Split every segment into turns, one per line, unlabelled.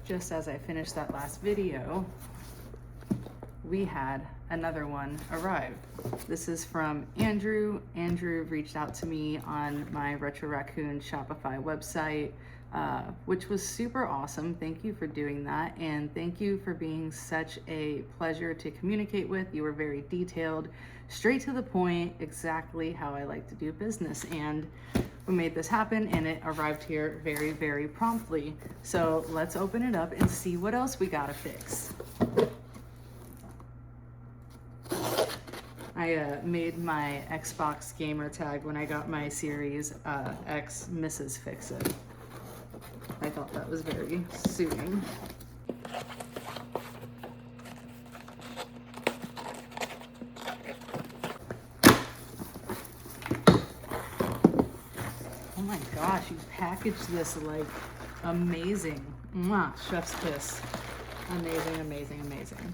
just as I finished that last video, we had another one arrive. This is from Andrew. Andrew reached out to me on my Retro Raccoon Shopify website, which was super awesome. Thank you for doing that. And thank you for being such a pleasure to communicate with. You were very detailed, straight to the point, exactly how I like to do business. And we made this happen and it arrived here very, very promptly. So let's open it up and see what else we gotta fix. I made my Xbox gamer tag when I got my Series X Mrs. Fix-It. I thought that was very suiting. Oh my gosh, you packaged this like amazing. Mwah, chef's kiss. Amazing, amazing, amazing.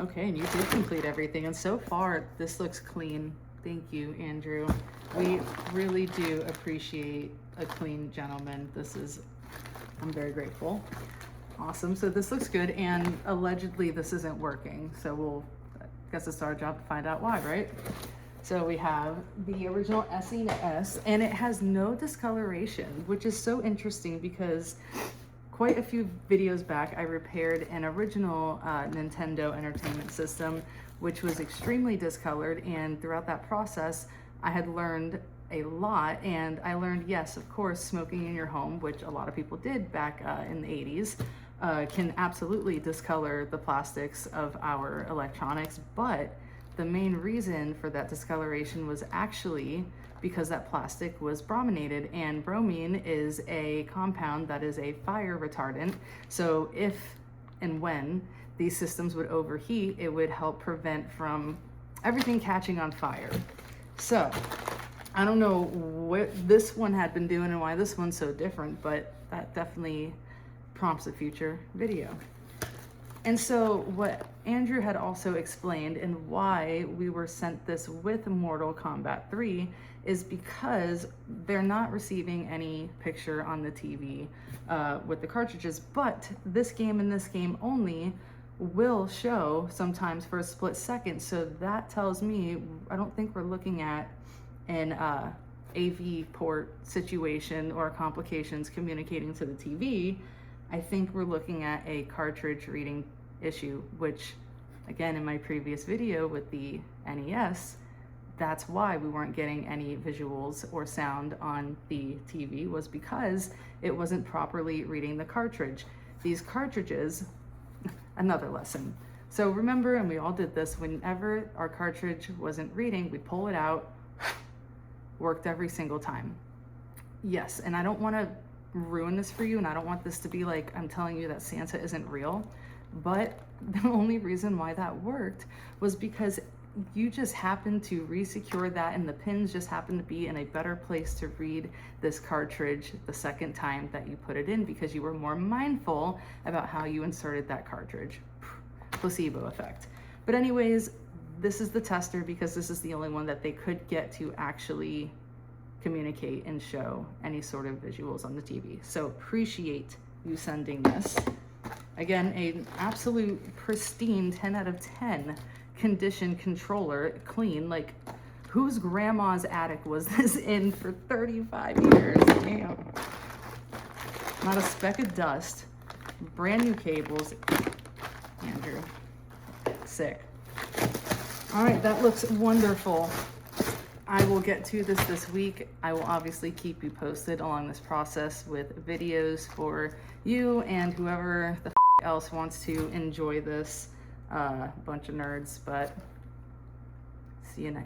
Okay, and you did complete everything, and so far this looks clean. Thank you, Andrew. We really do appreciate a clean gentleman. I'm very grateful. Awesome, so this looks good, and allegedly this isn't working, so I guess it's our job to find out why, right? So we have the original SNES, and it has no discoloration, which is so interesting because quite a few videos back, I repaired an original Nintendo Entertainment System, which was extremely discolored, and throughout that process, I had learned a lot, and I learned, yes, of course, smoking in your home, which a lot of people did back in the 80s, can absolutely discolor the plastics of our electronics, but the main reason for that discoloration was actually because that plastic was brominated, and bromine is a compound that is a fire retardant. So if and when these systems would overheat, it would help prevent from everything catching on fire. So I don't know what this one had been doing and why this one's so different, but that definitely prompts a future video. And so what Andrew had also explained and why we were sent this with Mortal Kombat 3 is because they're not receiving any picture on the TV with the cartridges, but this game and this game only will show sometimes for a split second. So that tells me, I don't think we're looking at an AV port situation or complications communicating to the TV. I think we're looking at a cartridge reading issue, which again, in my previous video with the NES, that's why we weren't getting any visuals or sound on the TV, was because it wasn't properly reading the cartridge. These cartridges, another lesson. So remember, and we all did this, whenever our cartridge wasn't reading, we'd pull it out, worked every single time. Yes, and I don't want to ruin this for you, and I don't want this to be like I'm telling you that Santa isn't real, but the only reason why that worked was because you just happened to resecure that, and the pins just happened to be in a better place to read this cartridge the second time that you put it in, because you were more mindful about how you inserted that cartridge. Placebo effect. But anyways, this is the tester because this is the only one that they could get to actually communicate and show any sort of visuals on the TV. So appreciate you sending this. Again, an absolute pristine 10 out of 10 condition controller, clean. Like, whose grandma's attic was this in for 35 years? Damn. Not a speck of dust. Brand new cables. Andrew, sick. All right, that looks wonderful. I will get to this week. I will obviously keep you posted along this process with videos for you and whoever the else wants to enjoy this. Bunch of nerds, but see you next time.